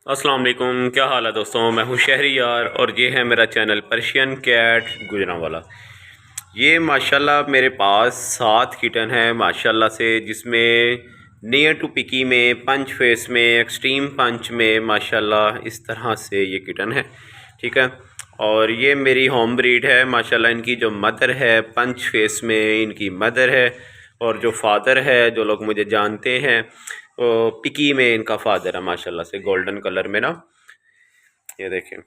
अस्सलाम वालेकुम, क्या हाल है दोस्तों। मैं हूं शहरियार और ये है मेरा चैनल पर्शियन कैट गुजरांवाला। ये माशाल्लाह मेरे पास 7 किटन है माशाल्लाह से, जिसमें नियर टू पिकी में, पंच फेस में, एक्सट्रीम पंच में माशाल्लाह इस तरह से ये किटन है। ठीक है, और ये मेरी होम ब्रीड है माशाल्लाह। इनकी जो मदर है पंच फेस में इनकी मदर है, और जो फादर है, जो लोग मुझे जानते हैं, वो पिकी में इनका फादर है माशाल्लाह से, गोल्डन कलर में ना। ये देखें,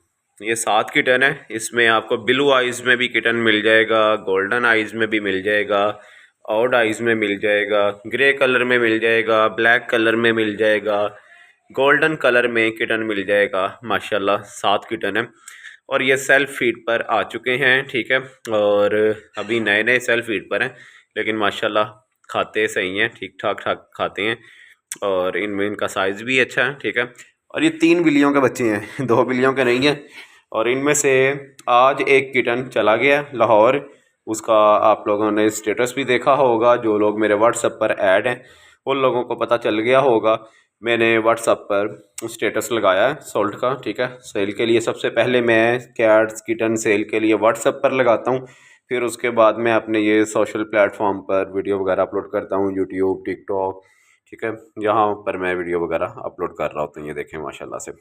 ये 7 किटन है। इसमें आपको ब्लू आइज़ में भी किटन मिल जाएगा, गोल्डन आइज़ में भी मिल जाएगा, ऑड आइज़ में मिल जाएगा, ग्रे कलर में मिल जाएगा, ब्लैक कलर में मिल जाएगा, गोल्डन कलर में किटन मिल जाएगा माशाल्लाह। 7 किटन है और ये सेल्फ फीड पर आ चुके हैं। ठीक है, और अभी नए नए सेल्फ फीड पर हैं, लेकिन माशाल्लाह खाते सही हैं, ठीक ठाक ठाक खाते हैं, और इनमें इनका साइज़ भी अच्छा है। ठीक है, और ये 3 बिल्लियों के बच्चे हैं, 2 बिल्लियों के नहीं हैं। और इनमें से आज एक किटन चला गया लाहौर, उसका आप लोगों ने स्टेटस भी देखा होगा। जो लोग मेरे व्हाट्सएप पर ऐड हैं उन लोगों को पता चल गया होगा, मैंने व्हाट्सएप पर स्टेटस लगाया है सोल्ट का। ठीक है, सेल के लिए सबसे पहले मैं कैट्स किटन सेल के लिए व्हाट्सएप पर लगाता हूँ, फिर उसके बाद मैं अपने ये सोशल प्लेटफॉर्म पर वीडियो वगैरह अपलोड करता हूँ, यूट्यूब, टिकटॉक। ठीक है, यहाँ पर मैं वीडियो वगैरह अपलोड कर रहा होता हूँ। ये देखें माशाल्लाह से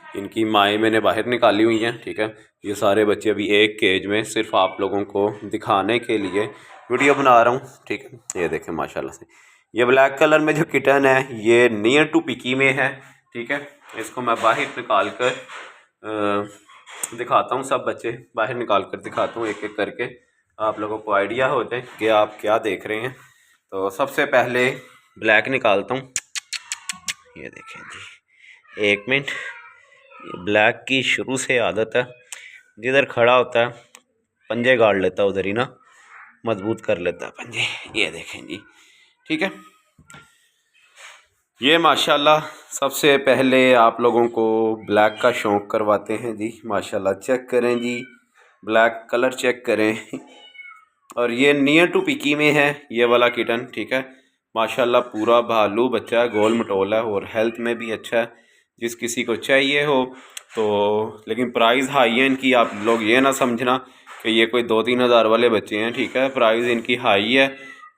इनकी माएँ मैंने बाहर निकाली हुई हैं। ठीक है, ये सारे बच्चे अभी एक केज में, सिर्फ आप लोगों को दिखाने के लिए वीडियो बना रहा हूँ। ठीक है, ये देखें माशाल्लाह से, ये ब्लैक कलर में जो किटन है ये नियर टू पिकी में है। ठीक है, इसको मैं बाहर निकाल कर दिखाता हूँ, सब बच्चे बाहर निकाल कर दिखाता हूँ एक एक करके, आप लोगों को आइडिया हो जाए कि आप क्या देख रहे हैं। तो सबसे पहले ब्लैक निकालता हूँ। ये देखें जी, एक मिनट। ब्लैक की शुरू से आदत है, जिधर खड़ा होता है पंजे गाड़ लेता है, उधर ही ना मजबूत कर लेता है पंजे। ये देखें जी, ठीक है। ये माशाल्लाह सबसे पहले आप लोगों को ब्लैक का शौक़ करवाते हैं जी। माशाल्लाह चेक करें जी, ब्लैक कलर चेक करें। और ये नियर टू पिकी में है ये वाला किटन। ठीक है, माशाल्लाह पूरा भालू बच्चा है, गोल मटोल है और हेल्थ में भी अच्छा है। जिस किसी को चाहिए हो तो, लेकिन प्राइस हाई है इनकी, आप लोग ये ना समझना कि ये कोई 2-3 हज़ार वाले बच्चे हैं। ठीक है, प्राइस इनकी हाई है।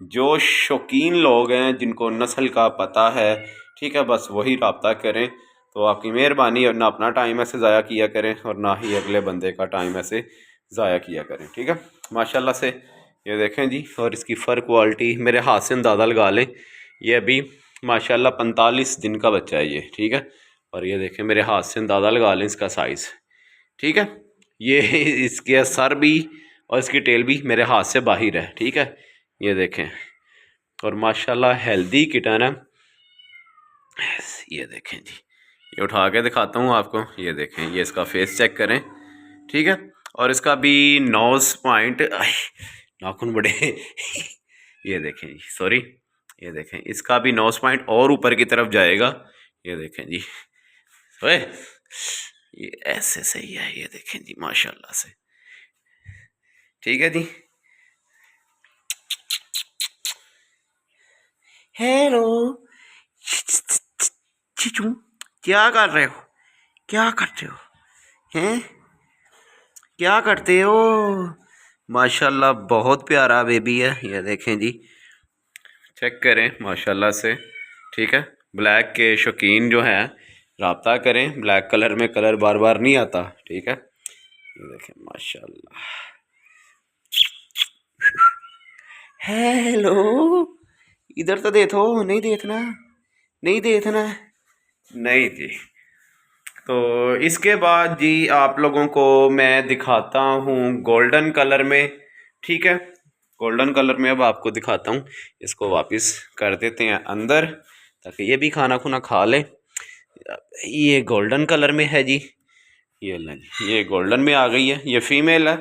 जो शौकीन लोग हैं, जिनको नस्ल का पता है, ठीक है, बस वही रब्ता करें। तो आपकी मेहरबानी, और ना अपना टाइम ऐसे ज़ाया किया करें और ना ही अगले बंदे का टाइम ऐसे ज़ाया किया करें। ठीक है, माशाल्लाह से ये देखें जी। और इसकी फ़र क्वालिटी मेरे हाथ से अंदाज़ा लगा लें, ये अभी माशाल्लाह 45 दिन का बच्चा है ये। ठीक है, और ये देखें मेरे हाथ से अंदाज़ा लगा लें इसका साइज़। ठीक है, ये इसके सर भी और इसकी टेल भी मेरे हाथ से बाहर है। ठीक है, ये देखें, और माशाल्लाह हेल्दी किटन है। ये देखें जी, ये उठा के दिखाता हूँ आपको। ये देखें, ये इसका फेस चेक करें। ठीक है, और इसका भी नोज़ पॉइंट, नाखून बड़े ये देखें जी, सॉरी, ये देखें इसका भी नोज़ पॉइंट और ऊपर की तरफ जाएगा। ये देखें जी, ओए ये ऐसे सही है। ये देखें जी माशाल्लाह से, ठीक है जी। हेलो चीचू, क्या कर रहे हो, क्या करते हो, हैं क्या करते हो। माशाल्लाह बहुत प्यारा बेबी है। ये देखें जी, चेक करें माशाल्लाह से। ठीक है, ब्लैक के शौकीन जो हैं रब्ता करें, ब्लैक कलर में कलर बार बार नहीं आता। ठीक है, ये देखें माशाल्लाह। हेलो, इधर तो देखो, नहीं देखना, नहीं देखना, नहीं जी। तो इसके बाद जी आप लोगों को मैं दिखाता हूँ गोल्डन कलर में। ठीक है, गोल्डन कलर में अब आपको दिखाता हूँ। इसको वापस कर देते हैं अंदर, ताकि ये भी खाना खुना खा ले। ये गोल्डन कलर में है जी, ये लें, ये गोल्डन में आ गई है। ये फीमेल है,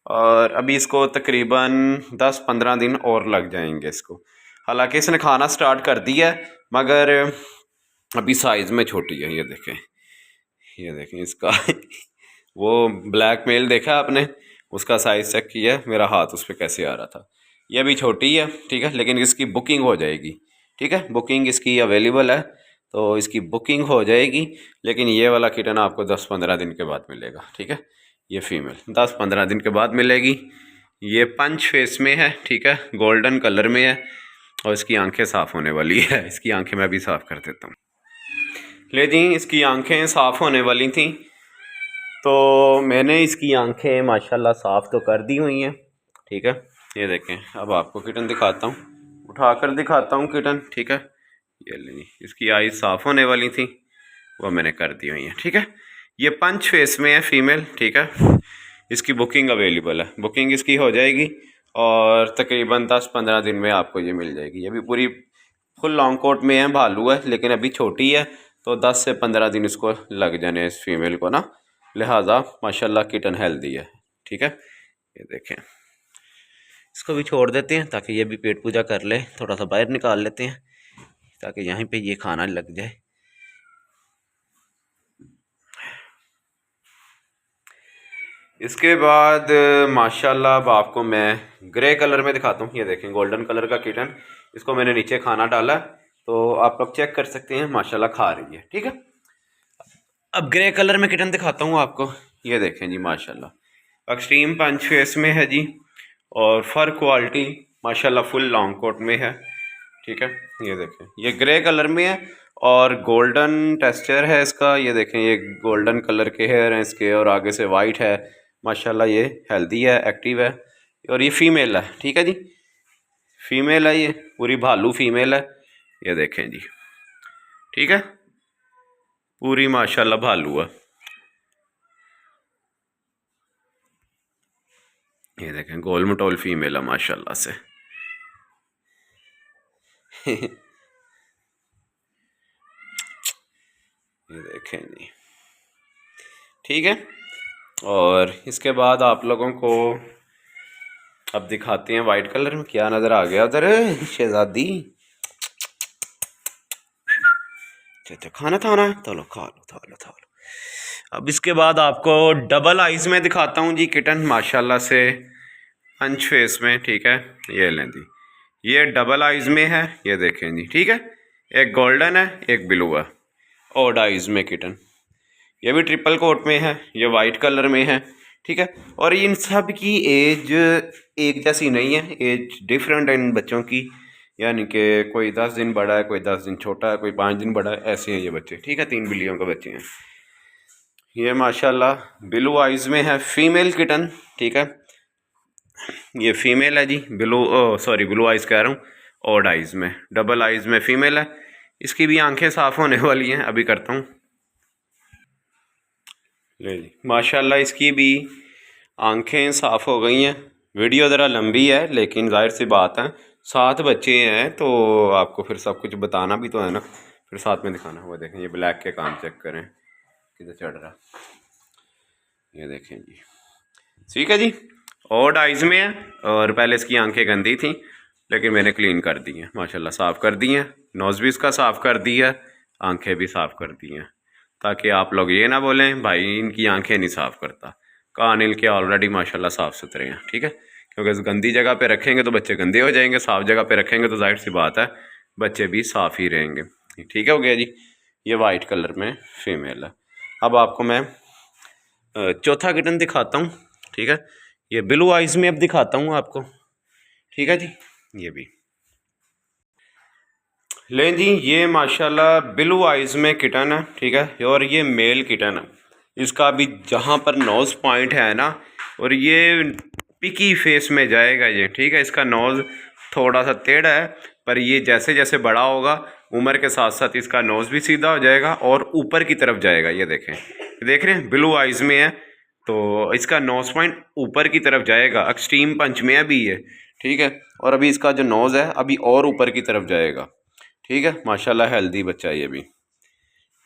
और अभी इसको तकरीबन 10-15 दिन और लग जाएंगे इसको। हालांकि इसने खाना स्टार्ट कर दिया है, मगर अभी साइज़ में छोटी है। ये देखें, ये देखें इसका वो ब्लैक मेल देखा आपने, उसका साइज़ चेक किया, मेरा हाथ उस पर कैसे आ रहा था। ये भी छोटी है। ठीक है, लेकिन इसकी बुकिंग हो जाएगी। ठीक है, बुकिंग इसकी अवेलेबल है, तो इसकी बुकिंग हो जाएगी, लेकिन ये वाला किटन आपको 10-15 दिन के बाद मिलेगा। ठीक है, ये फ़ीमेल 10-15 दिन के बाद मिलेगी। ये पंच फेस में है, ठीक है, गोल्डन कलर में है और इसकी आंखें साफ़ होने वाली है। इसकी आंखें मैं भी साफ़ कर देता हूँ। ले जी, इसकी आंखें साफ़ होने वाली थी तो मैंने इसकी आंखें माशाल्लाह साफ़ तो कर दी हुई हैं। ठीक है, ये देखें, अब आपको किटन दिखाता हूँ, उठाकर दिखाता हूँ किटन। ठीक है, ये ले जी, इसकी आईज साफ़ होने वाली थी, वो मैंने कर दी हुई है। ठीक है, ये पंच फेस में है फ़ीमेल। ठीक है, इसकी बुकिंग अवेलेबल है, बुकिंग इसकी हो जाएगी और तकरीबन 10-15 दिन में आपको ये मिल जाएगी। ये भी पूरी फुल लॉन्ग कोट में है, भालू है, लेकिन अभी छोटी है तो 10 से 15 दिन इसको लग जाने इस फीमेल को ना, लिहाजा माशाल्लाह किटन हेल्दी है। ठीक है, ये देखें, इसको भी छोड़ देते हैं ताकि ये भी पेट पूजा कर ले। थोड़ा सा बाहर निकाल लेते हैं ताकि यहीं पे ये खाना लग जाए। इसके बाद माशाल्लाह अब आपको मैं ग्रे कलर में दिखाता हूँ। ये देखें, गोल्डन कलर का किटन, इसको मैंने नीचे खाना डाला तो आप लोग चेक कर सकते हैं, माशाल्लाह खा रही है। ठीक है, अब ग्रे कलर में किटन दिखाता हूँ आपको। ये देखें जी, माशाल्लाह एक्सट्रीम पंच फेस में है जी, और फर क्वालिटी माशाल्लाह फुल लॉन्ग कोट में है। ठीक है, ये देखें, ये ग्रे कलर में है और गोल्डन टेक्सचर है इसका। ये देखें, ये गोल्डन कलर के हेयर हैं इसके और आगे से वाइट है। माशाल्लाह ये हेल्दी है, एक्टिव है और ये फ़ीमेल है। ठीक है जी, फ़ीमेल है, ये पूरी भालू फ़ीमेल है। ये देखें जी, ठीक है, पूरी माशाल्लाह भालू है। ये देखें, गोल मटोल फ़ीमेल है माशाल्लाह से। ये देखें जी, ठीक है, और इसके बाद आप लोगों को अब दिखाते हैं वाइट कलर में क्या नज़र आ गया उधर शहजादी। अच्छा, खाना था ना, चलो खा लो, खा लो, खा लो। अब इसके बाद आपको डबल आइज़ में दिखाता हूँ जी किटन, माशाल्लाह से पंच फेस में। ठीक है, ये लें जी, ये डबल आइज़ में है। ये देखें जी, ठीक है, एक गोल्डन है, एक ब्लू है, ऑड आइज़ में किटन। ये भी ट्रिपल कोट में है, ये वाइट कलर में है। ठीक है, और इन सब की एज एक जैसी नहीं है, एज डिफरेंट है इन बच्चों की, यानी कि कोई 10 दिन बड़ा है, कोई 10 दिन छोटा है, कोई 5 दिन बड़ा है, ऐसे हैं ये बच्चे। ठीक है, 3 बिल्लियों के बच्चे हैं ये माशाल्लाह। ब्लू आइज़ में है फ़ीमेल किटन। ठीक है, ये फ़ीमेल है जी, ब्लू आइज़ कह रहा हूँ, ऑड आइज़ में, डबल आइज़ में फ़ीमेल है। इसकी भी आंखें साफ़ होने वाली हैं, अभी करता हूँ। ले जी, माशाल्लाह इसकी भी आंखें साफ़ हो गई हैं। वीडियो ज़रा लंबी है लेकिन जाहिर सी बात है, 7 बच्चे हैं तो आपको फिर सब कुछ बताना भी तो है ना, फिर साथ में दिखाना। हुआ देखें, ये ब्लैक के कान चेक करें किधर चढ़ रहा, ये देखें जी, ठीक है जी, ऑड आइज़ में है और पहले इसकी आंखें गंदी थी लेकिन मैंने क्लीन कर दी हैं, माशाल्लाह साफ़ कर दी हैं। नोज़ भी इसका साफ़ कर दी है, आंखें भी साफ़ कर दी हैं, ताकि आप लोग ये ना बोलें भाई इनकी आंखें नहीं साफ़ करता। कान इनके ऑलरेडी माशाल्लाह साफ़ सुथरे हैं। ठीक है, क्योंकि इस गंदी जगह पे रखेंगे तो बच्चे गंदे हो जाएंगे, साफ़ जगह पे रखेंगे तो जाहिर सी बात है बच्चे भी साफ़ ही रहेंगे। ठीक है, हो गया जी, ये वाइट कलर में फ़ीमेल है। अब आपको मैं चौथा किटन दिखाता हूँ। ठीक है, ये ब्लू आइज़ में अब दिखाता हूँ आपको। ठीक है जी, ये भी लें जी, ये माशाल्लाह ब्लू आइज़ में किटन है। ठीक है, और ये मेल किटन है। इसका भी जहाँ पर नोज़ पॉइंट है ना, और ये पिकी फेस में जाएगा ये। ठीक है, इसका नोज़ थोड़ा सा टेढ़ा है पर ये जैसे जैसे बड़ा होगा उम्र के साथ साथ इसका नोज़ भी सीधा हो जाएगा और ऊपर की तरफ जाएगा। ये देखें, देख रहे हैं, ब्लू आइज़ में है तो इसका नोज़ पॉइंट ऊपर की तरफ जाएगा। एक्सट्रीम पंच में अभी ये, ठीक है, और अभी इसका जो नोज़ है अभी और ऊपर की तरफ जाएगा। ठीक है, माशाल्लाह हेल्दी बच्चा है ये भी।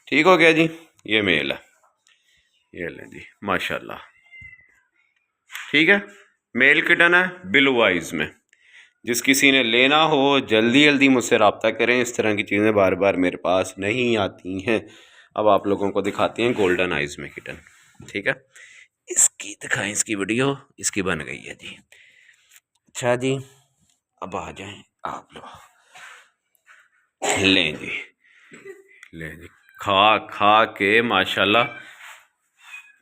ठीक हो गया जी, ये मेल है, ये लें जी माशाल्लाह। ठीक है, मेल किटन है ब्लू आइज़ में। जिस किसी ने लेना हो जल्दी जल्दी मुझसे रब्ता करें, इस तरह की चीज़ें बार बार मेरे पास नहीं आती हैं। अब आप लोगों को दिखाते हैं गोल्डन आइज़ में किटन। ठीक है, इसकी दिखाएं, इसकी वीडियो इसकी बन गई है जी। अच्छा जी, अब आ जाएं आप लोग, लें जी, ले जी, खा खा के माशाल्लाह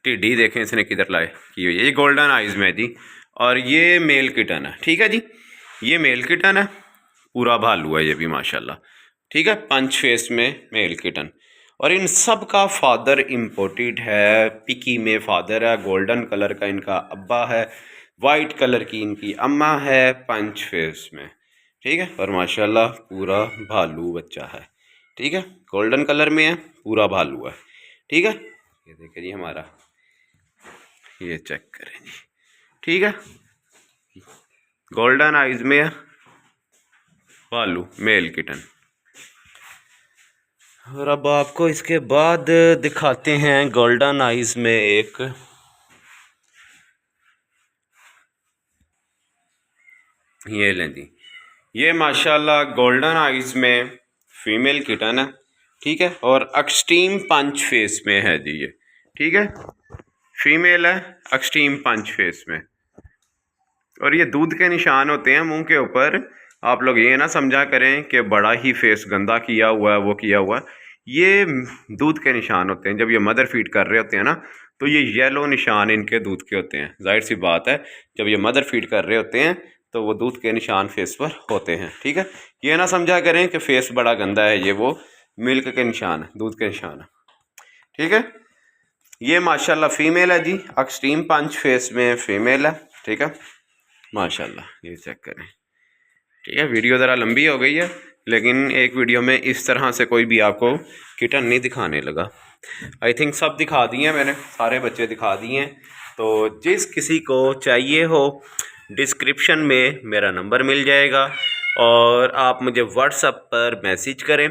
टिड्डी देखें इसने किधर लाए की हुई है। ये गोल्डन आइज़ में है जी, और ये मेल किटन है, ठीक है जी। ये मेल किटन है, पूरा भालू है ये भी माशाल्लाह, ठीक है। पंच फेस में मेल किटन, और इन सब का फादर इम्पोर्टेड है, पिकी में फादर है, गोल्डन कलर का इनका अब्बा है, वाइट कलर की इनकी अम्मा है, पंच फेस में, ठीक है। और माशाल्लाह पूरा भालू बच्चा है, ठीक है। गोल्डन कलर में है, पूरा भालू है, ठीक है। ये देखिए जी हमारा, ये चेक करें जी, ठीक है। गोल्डन आइज में है भालू मेल किटन। और अब आपको इसके बाद दिखाते हैं गोल्डन आइज में एक, ये लें जी, ये माशाल्लाह गोल्डन आइज में फीमेल किटन है, ठीक है। और एक्सट्रीम पंच फेस में है जी ये, ठीक है। फीमेल है, एक्सट्रीम पंच फेस में, और ये दूध के निशान होते हैं मुंह के ऊपर। आप लोग ये ना समझा करें कि बड़ा ही फेस गंदा किया हुआ है, वो किया हुआ है। ये दूध के निशान होते हैं। जब ये मदर फीड कर रहे होते हैं ना, तो ये येलो निशान इनके दूध के होते हैं। जाहिर सी बात है, जब ये मदर फीड कर रहे होते हैं तो वो दूध के निशान फेस पर होते हैं, ठीक है। ये ना समझा करें कि फेस बड़ा गंदा है, ये वो मिल्क के निशान है, दूध के निशान है, ठीक है। ये माशाल्लाह फीमेल है जी, एक्सट्रीम पंच फेस में फीमेल है, ठीक है। माशाल्लाह ये चेक करें, ठीक है। वीडियो ज़रा लंबी हो गई है, लेकिन एक वीडियो में इस तरह से कोई भी आपको किटन नहीं दिखाने लगा। आई थिंक सब दिखा दिए मैंने, सारे बच्चे दिखा दिए हैं। तो जिस किसी को चाहिए हो, डिस्क्रिप्शन में मेरा नंबर मिल जाएगा, और आप मुझे व्हाट्सएप पर मैसेज करें।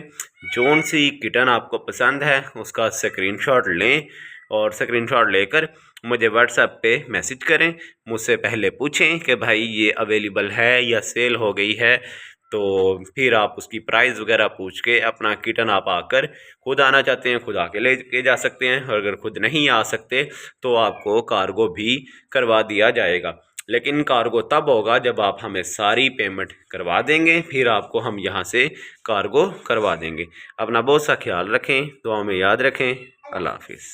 जोन सी किटन आपको पसंद है उसका स्क्रीनशॉट लें, और स्क्रीनशॉट लेकर मुझे व्हाट्सएप पे मैसेज करें। मुझसे पहले पूछें कि भाई ये अवेलेबल है या सेल हो गई है, तो फिर आप उसकी प्राइस वगैरह पूछ के अपना किटन आप आकर, खुद आना चाहते हैं खुद आके ले के जा सकते हैं, और अगर खुद नहीं आ सकते तो आपको कार्गो भी करवा दिया जाएगा। लेकिन कार्गो तब होगा जब आप हमें सारी पेमेंट करवा देंगे, फिर आपको हम यहाँ से कार्गो करवा देंगे। अपना बहुत सा ख्याल रखें, दुआ में याद रखें। अल्लाह हाफिज़।